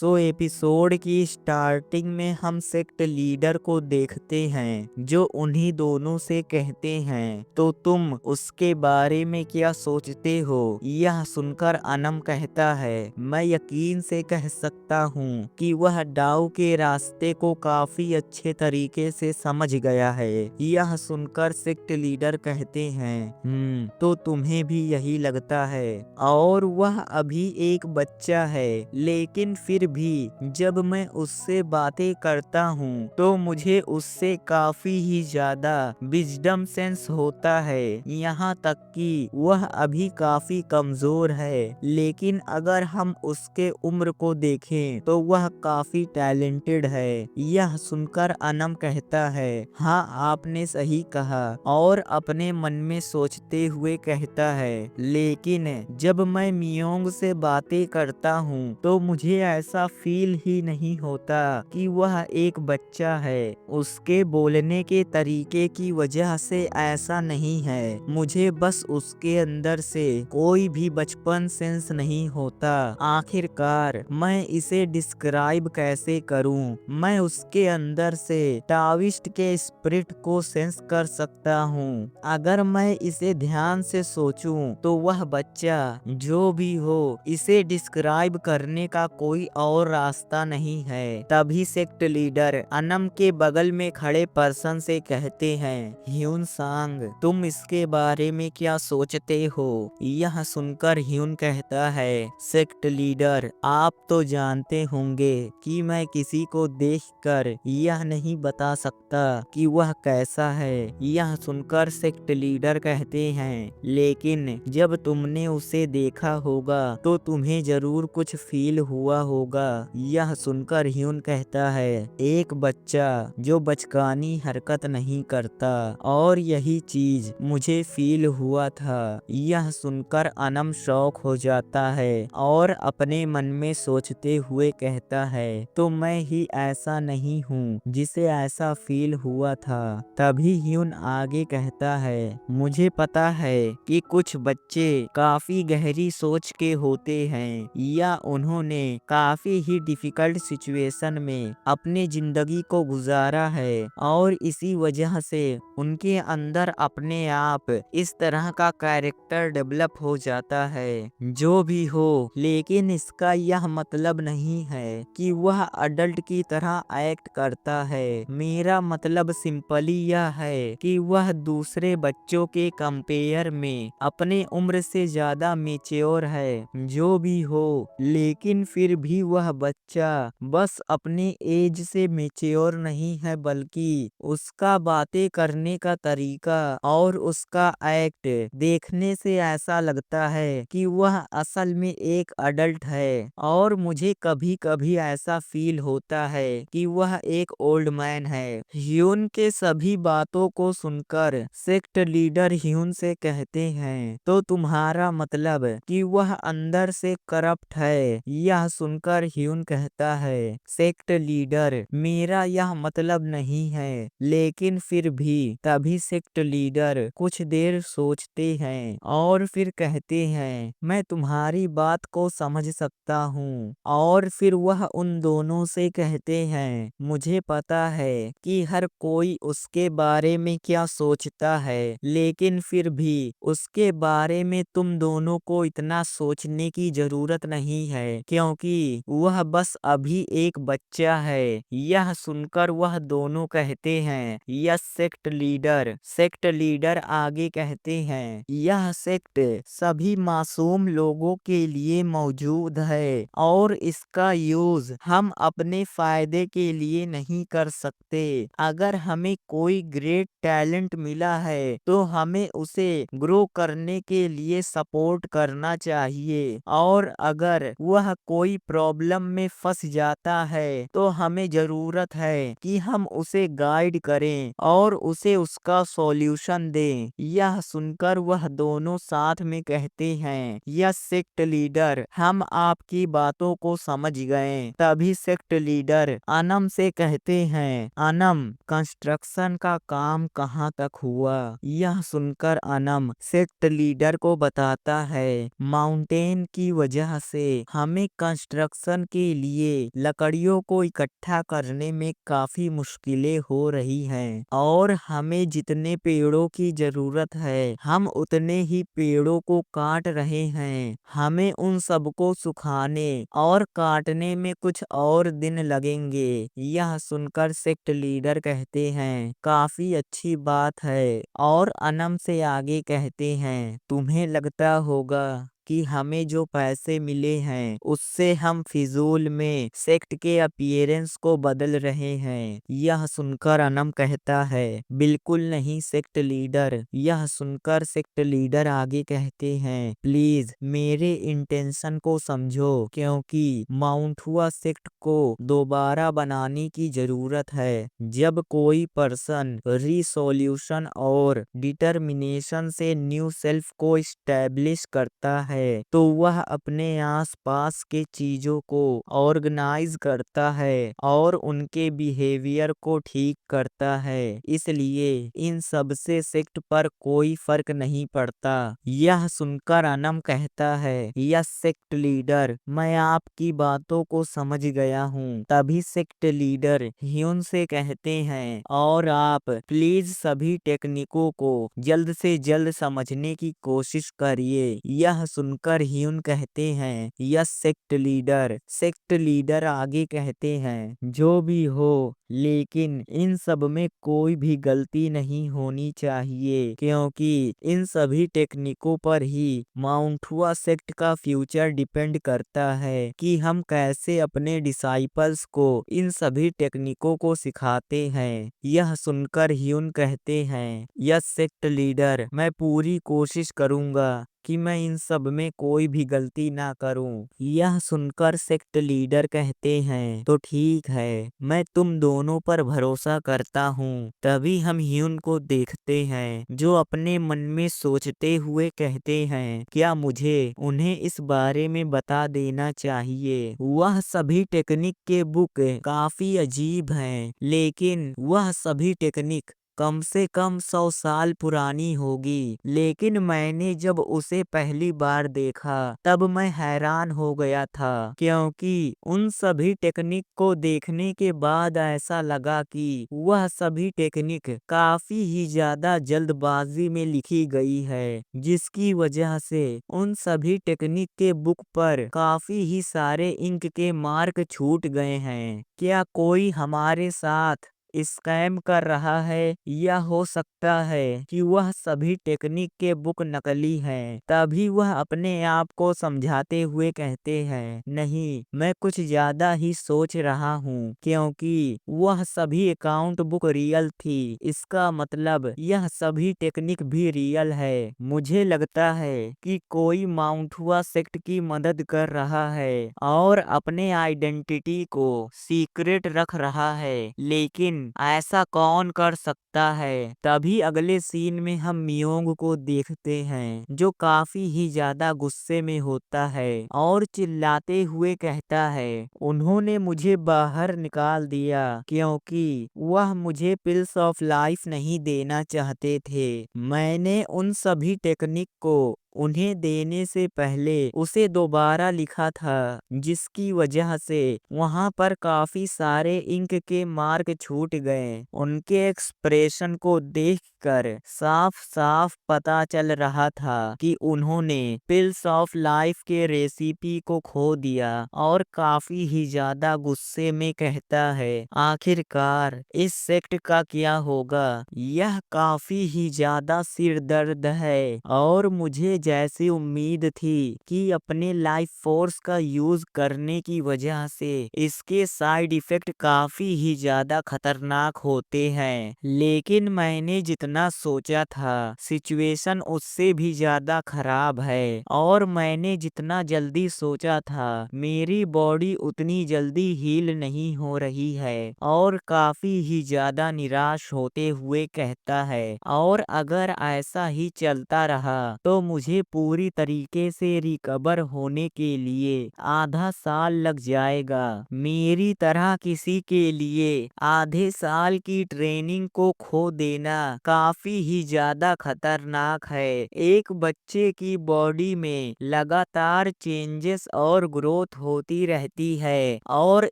Episode की starting में हम सेक्ट लीडर को देखते हैं जो उन्हीं दोनों से कहते हैं, तो तुम उसके बारे में क्या सोचते हो। यह सुनकर अनम कहता है, मैं यकीन से कह सकता हूँ कि वह डाउ के रास्ते को काफी अच्छे तरीके से समझ गया है। यह सुनकर सेक्ट लीडर कहते हैं, तो तुम्हें भी यही लगता है। और वह अभी एक बच्चा है, लेकिन फिर भी जब मैं उससे बातें करता हूँ तो मुझे उससे काफी ही ज्यादा विजडम सेंस होता है। यहाँ तक कि वह अभी काफी कमजोर है, लेकिन अगर हम उसके उम्र को देखें तो वह काफी टैलेंटेड है। यह सुनकर अनम कहता है, हाँ आपने सही कहा, और अपने मन में सोचते हुए कहता है, लेकिन जब मैं मियोंग से बातें करता हूँ तो मुझे ऐसा फील ही नहीं होता कि वह एक बच्चा है। उसके बोलने के तरीके की वजह से ऐसा नहीं है, मुझे बस उसके अंदर से कोई भी बचपन सेंस नहीं होता। आखिरकार मैं इसे डिस्क्राइब कैसे करूं। मैं उसके अंदर से टाविस्ट के स्पिरिट को सेंस कर सकता हूं। अगर मैं इसे ध्यान से सोचूं तो वह बच्चा जो भी हो, इसे डिस्क्राइब करने का कोई और रास्ता नहीं है। तभी सेक्ट लीडर अनम के बगल में खड़े पर्सन से कहते हैं, ह्यून सांग, तुम इसके बारे में क्या सोचते हो। यह सुनकर ह्यून कहता है, सेक्ट लीडर, आप तो जानते होंगे कि मैं किसी को देखकर यह नहीं बता सकता कि वह कैसा है। यह सुनकर सेक्ट लीडर कहते हैं, लेकिन जब तुमने उसे देखा होगा तो तुम्हें जरूर कुछ फील हुआ होगा। यह सुनकर ह्यून कहता है, एक बच्चा जो बचकानी हरकत नहीं करता, और यही चीज मुझे फील हुआ था। यह सुनकर अनम शॉक हो जाता है और अपने मन में सोचते हुए कहता है, तो मैं ही ऐसा नहीं हूँ जिसे ऐसा फील हुआ था। तभी ह्यून आगे कहता है, मुझे पता है कि कुछ बच्चे काफी गहरी सोच के होते हैं, या उन्होंने काफी ही डिफिकल्ट सिचुएशन में अपनी जिंदगी को गुजारा है, और इसी वजह से उनके अंदर अपने आप इस तरह का कैरेक्टर डेवलप हो जाता है। जो भी हो, लेकिन इसका यह मतलब नहीं है कि वह अडल्ट की तरह एक्ट करता है। मेरा मतलब सिंपली यह है कि वह दूसरे बच्चों के कंपेयर में अपने उम्र से ज्यादा मैच्योर है। जो भी हो, लेकिन फिर भी वह बच्चा बस अपने एज से मैच्योर नहीं है, बल्कि उसका बातें करने का तरीका और उसका एक्ट देखने से ऐसा लगता है कि वह असल में एक अडल्ट है। और मुझे कभी कभी ऐसा फील होता है कि वह एक ओल्ड मैन है। ह्यून के सभी बातों को सुनकर सेक्ट लीडर ह्यून से कहते हैं, तो तुम्हारा मतलब कि वह अंदर से करप्ट है। यह सुनकर ह्यून कहता है, सेक्ट लीडर, मेरा यह मतलब नहीं है, लेकिन फिर भी। तभी सेक्ट लीडर कुछ देर सोचते हैं और फिर कहते हैं, मैं तुम्हारी बात को समझ सकता हूँ। और फिर वह उन दोनों से कहते हैं, मुझे पता है कि हर कोई उसके बारे में क्या सोचता है, लेकिन फिर भी उसके बारे में तुम दोनों को इतना सोचने की जरूरत नहीं है, क्योंकि वह बस अभी एक बच्चा है। यह सुनकर वह दोनों कहते हैं, yes sect leader. Sect leader आगे कहते हैं, यह सेक्ट सभी मासूम लोगों के लिए मौजूद है, और इसका यूज हम अपने फायदे के लिए नहीं कर सकते। अगर हमें कोई ग्रेट टैलेंट मिला है तो हमें उसे ग्रो करने के लिए सपोर्ट करना चाहिए, और अगर वह कोई प्रॉब्लम में फंस जाता है तो हमें जरूरत है कि हम उसे गाइड करें और उसे उसका सॉल्यूशन दें। यह सुनकर वह दोनों साथ में कहते हैं, यस सेक्ट लीडर, हम आपकी बातों को समझ गए। तभी सेक्ट लीडर अनम से कहते हैं, अनम, कंस्ट्रक्शन का काम कहाँ तक हुआ। यह सुनकर अनम सेक्ट लीडर को बताता है, माउंटेन की वजह से हमें कंस्ट्रक्शन कंस्ट्रक्शन के लिए लकड़ियों को इकट्ठा करने में काफी मुश्किलें हो रही हैं और हमें जितने पेड़ों की जरूरत है हम उतने ही पेड़ों को काट रहे हैं। हमें उन सबको सुखाने और काटने में कुछ और दिन लगेंगे। यह सुनकर सेक्ट लीडर कहते हैं, काफी अच्छी बात है। और अनम से आगे कहते हैं, तुम्हें लगता होगा कि हमें जो पैसे मिले हैं उससे हम फिजूल में सेक्ट के अपीयरेंस को बदल रहे हैं। यह सुनकर अनम कहता है, बिल्कुल नहीं सेक्ट लीडर। यह सुनकर सेक्ट लीडर आगे कहते हैं, प्लीज मेरे इंटेंशन को समझो, क्योंकि माउंट हुआ सेक्ट को दोबारा बनाने की जरूरत है। जब कोई पर्सन रिसोल्यूशन और डिटर्मिनेशन से न्यू सेल्फ को इस्टेब्लिश करता है तो वह अपने आसपास के चीजों को ऑर्गेनाइज करता है और उनके बिहेवियर को ठीक करता है। इसलिए इन सब से सेक्ट पर कोई फर्क नहीं पड़ता। यह सुनकर अनम कहता है, यस सेक्ट लीडर, मैं आपकी बातों को समझ गया हूँ। तभी सेक्ट लीडर ह्यून से कहते हैं, और आप प्लीज सभी टेक्निकों को जल्द से जल्द समझने की कोशिश करिए। यह सुनकर ह्यून कहते हैं, yes sect leader. Sect leader आगे कहते हैं, जो भी हो, लेकिन इन सब में कोई भी गलती नहीं होनी चाहिए, क्योंकि इन सभी टेक्निकों पर ही माउंट हुआ सेक्ट का फ्यूचर डिपेंड करता है कि हम कैसे अपने डिसाइपल्स को इन सभी टेक्निकों को सिखाते हैं। यह सुनकर ह्यून कहते हैं, यस सेक्ट लीडर, मैं पूरी कोशिश करूंगा कि मैं इन सब में कोई भी गलती ना करूं। यह सुनकर सेक्ट लीडर कहते हैं, तो ठीक है, मैं तुम दोनों पर भरोसा करता हूँ। तभी हम ह्यून को देखते हैं, जो अपने मन में सोचते हुए कहते हैं, क्या मुझे उन्हें इस बारे में बता देना चाहिए। वह सभी टेक्निक के बुक काफी अजीब हैं, लेकिन वह सभी टेक्निक कम से कम 100 साल पुरानी होगी। लेकिन मैंने जब उसे पहली बार देखा तब मैं हैरान हो गया था, क्योंकि उन सभी टेक्निक को देखने के बाद ऐसा लगा कि वह सभी टेक्निक काफी ही ज्यादा जल्दबाजी में लिखी गई है, जिसकी वजह से उन सभी टेक्निक के बुक पर काफी ही सारे इंक के मार्क छूट गए हैं। क्या कोई हमारे साथ स्कैम कर रहा है, या हो सकता है कि वह सभी टेक्निक के बुक नकली हैं। तभी वह अपने आप को समझाते हुए कहते हैं, नहीं, मैं कुछ ज्यादा ही सोच रहा हूँ, क्योंकि वह सभी अकाउंट बुक रियल थी। इसका मतलब यह सभी टेक्निक भी रियल है। मुझे लगता है कि कोई माउंट हुआ सेक्ट की मदद कर रहा है और अपने आइडेंटिटी को सीक्रेट रख रहा है, लेकिन ऐसा कौन कर सकता है। तभी अगले सीन में हम मियोंग को देखते हैं, जो काफी ही ज्यादा गुस्से में होता है और चिल्लाते हुए कहता है, उन्होंने मुझे बाहर निकाल दिया क्योंकि वह मुझे पिल्स ऑफ लाइफ नहीं देना चाहते थे। मैंने उन सभी टेक्निक को उन्हें देने से पहले उसे दोबारा लिखा था, जिसकी वजह से वहां पर काफी सारे इंक के मार्क छूट गए। उनके एक्सप्रेशन को देखकर साफ साफ पता चल रहा था कि उन्होंने पिल्स ऑफ लाइफ के रेसिपी को खो दिया, और काफी ही ज्यादा गुस्से में कहता है, आखिरकार इस सेक्ट का क्या होगा। यह काफी ही ज्यादा सिरदर्द है, और मुझे जैसी उम्मीद थी कि अपने लाइफ फोर्स का यूज करने की वजह से इसके साइड इफेक्ट काफी ही ज्यादा खतरनाक होते हैं, लेकिन मैंने जितना सोचा था सिचुएशन उससे भी ज्यादा खराब है, और मैंने जितना जल्दी सोचा था मेरी बॉडी उतनी जल्दी हील नहीं हो रही है, और काफी ही ज्यादा निराश होते हुए कहता है, और अगर ऐसा ही चलता रहा तो मुझे मुझे पूरी तरीके से रिकवर होने के लिए आधा साल लग जाएगा। मेरी तरह किसी के लिए आधे साल की ट्रेनिंग को खो देना काफी ही ज्यादा खतरनाक है। एक बच्चे की बॉडी में लगातार चेंजेस और ग्रोथ होती रहती है और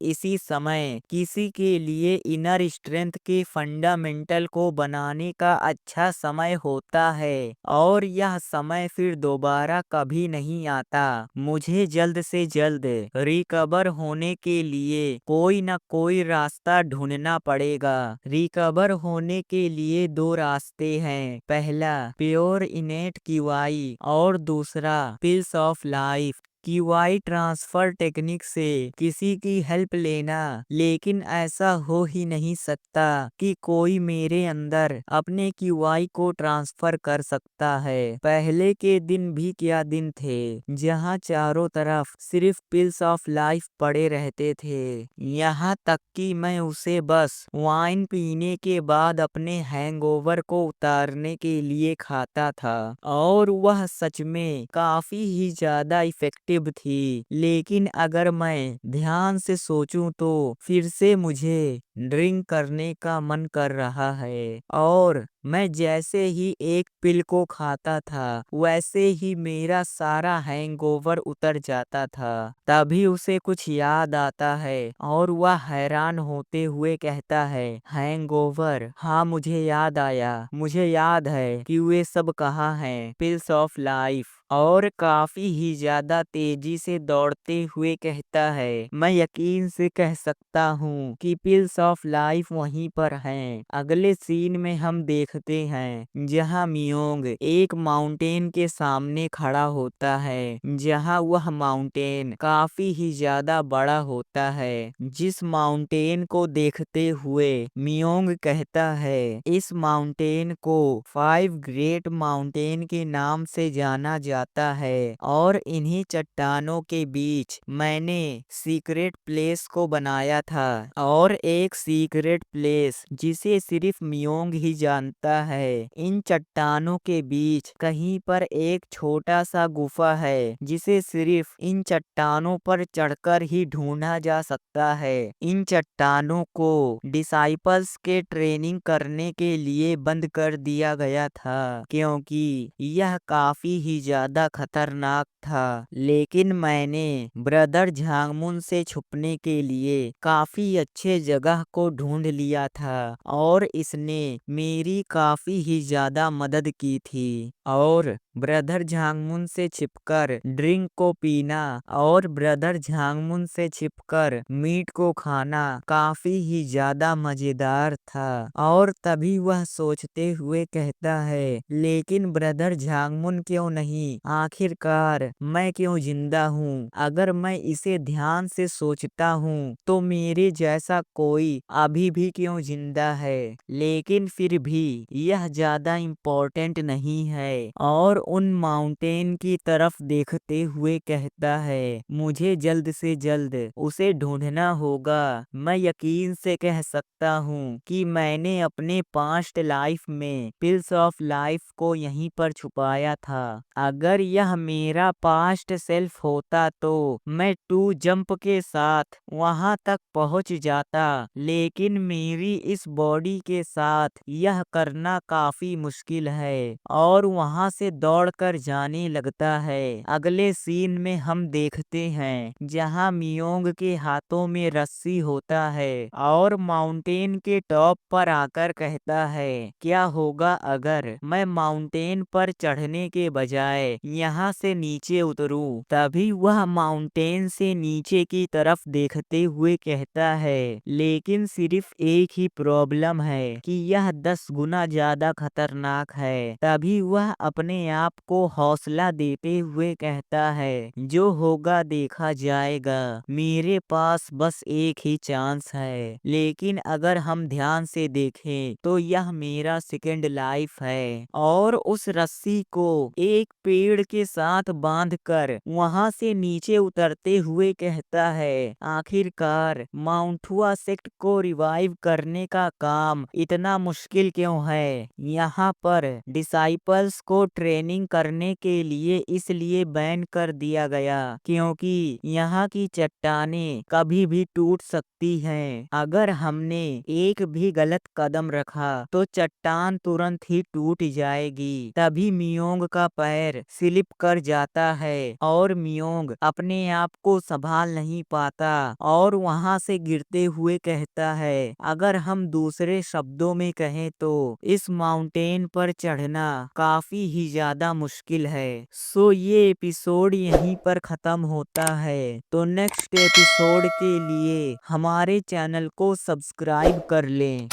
इसी समय किसी के लिए इनर स्ट्रेंथ के फंडामेंटल को बनाने का अच्छा समय होता है और यह समय फिर दोबारा कभी नहीं आता। मुझे जल्द से जल्द रिकवर होने के लिए कोई न कोई रास्ता ढूंढना पड़ेगा। रिकवर होने के लिए दो रास्ते हैं, पहला प्योर इनेट क्यूआई और दूसरा pills of life. QI transfer technique से किसी की हेल्प लेना, लेकिन ऐसा हो ही नहीं सकता कि कोई मेरे अंदर अपने क्यूआई को ट्रांसफर कर सकता है। पहले के दिन भी क्या दिन थे जहां चारों तरफ सिर्फ पिल्स ऑफ लाइफ पड़े रहते थे। यहाँ तक कि मैं उसे बस वाइन पीने के बाद अपने हैंगओवर को उतारने के लिए खाता था और वह सच में काफी ही ज्यादा इफेक्टिव थी। लेकिन अगर मैं ध्यान से सोचूं तो फिर से मुझे ड्रिंक करने का मन कर रहा है और मैं जैसे ही एक पिल को खाता था वैसे ही मेरा सारा हैंगओवर उतर जाता था। तभी उसे कुछ याद आता है और वह हैरान होते हुए कहता है, हैंगओवर? हाँ, मुझे याद आया। मुझे याद है कि वे सब कहाँ हैं, पिल्स ऑफ लाइफ। और काफी ही ज्यादा तेजी से दौड़ते हुए कहता है, मैं यकीन से कह सकता हूँ कि पिल्स ऑफ लाइफ वहीं पर हैं। अगले सीन में हम देखते हैं जहाँ मियोंग एक माउंटेन के सामने खड़ा होता है, जहाँ वह माउंटेन काफी ही ज्यादा बड़ा होता है। जिस माउंटेन को देखते हुए मियोंग कहता है, इस माउंटेन को 5 ग्रेट माउंटेन के नाम से जाना जाता है और इन्हीं चट्टानों के बीच मैंने सीक्रेट प्लेस को बनाया था और एक सीक्रेट प्लेस जिसे सिर्फ मियोंग ही जानता है। इन चट्टानों के बीच कहीं पर एक छोटा सा गुफा है जिसे सिर्फ इन चट्टानों पर चढ़कर ही ढूंढा जा सकता है। इन चट्टानों को डिसाइपल्स के ट्रेनिंग करने के लिए बंद कर दिया गया था क्योंकि यह काफी ही ज्यादा खतरनाक था। लेकिन मैंने ब्रदर झांगमुन से छुपने के लिए काफी अच्छे जगह को ढूंढ लिया था और इसने मेरी काफी ही ज्यादा मदद की थी। और ब्रदर झांगमुन से छिपकर ड्रिंक को पीना और ब्रदर झांगमुन से छिपकर मीट को खाना काफी ही ज्यादा मजेदार था। और तभी वह सोचते हुए कहता है, लेकिन ब्रदर झांगमुन क्यों नहीं? आखिरकार मैं क्यों जिंदा हूँ? अगर मैं इसे ध्यान से सोचता हूँ तो मेरे जैसा कोई अभी भी क्यों जिंदा है? लेकिन फिर भी यह ज्यादा इम्पोर्टेंट नहीं है और उन माउंटेन की तरफ देखते हुए कहता है, मुझे जल्द से जल्द उसे ढूंढना होगा। मैं यकीन से कह सकता हूँ कि मैंने अपने पास्ट लाइफ में पिल्स ऑफ लाइफ को यहीं पर छुपाया था। अगर यह मेरा पास्ट सेल्फ होता तो मैं 2 जंप के साथ वहां तक पहुंच जाता, लेकिन मेरी इस बॉडी के साथ यह करना काफी मुश्किल है और वहां से दौड़कर जाने लगता है। अगले सीन में हम देखते हैं जहां मियोंग के हाथों में रस्सी होता है और माउंटेन के टॉप पर आकर कहता है, क्या होगा अगर मैं माउंटेन पर चढ़ने के बजाय यहाँ से नीचे उतरूं? तभी वह माउंटेन से नीचे की तरफ देखते हुए कहता है, लेकिन सिर्फ एक ही प्रॉब्लम है कि यह 10 गुना ज्यादा खतरनाक है। तभी वह अपने आप को हौसला देते हुए कहता है, जो होगा देखा जाएगा। मेरे पास बस एक ही चांस है, लेकिन अगर हम ध्यान से देखें तो यह मेरा सेकंड लाइफ है। और उस रस्सी को एक पेड़ के साथ बांधकर वहां से नीचे उतरते हुए कहता है, आखिरकार माउंटुआ सेक्ट को रिवाइव करने का काम इतना मुश्किल क्यों है। यहाँ पर डिसाइपल्स को ट्रेनिंग करने के लिए इसलिए बैन कर दिया गया क्योंकि यहाँ की चट्टानें कभी भी टूट सकती हैं। अगर हमने एक भी गलत कदम रखा तो चट्टान तुरंत ही टूट जाएगी। तभी मियोंग का पैर स्लिप कर जाता है और मियोंग अपने आप को संभाल नहीं पाता और वहाँ से गिरते हुए कहता है, अगर हम दूसरे शब्दों में कहें तो इस माउंटेन पर चढ़ना काफी ही ज्यादा मुश्किल है। सो ये एपिसोड यहीं पर खत्म होता है। तो नेक्स्ट एपिसोड के लिए हमारे चैनल को सब्सक्राइब कर लें।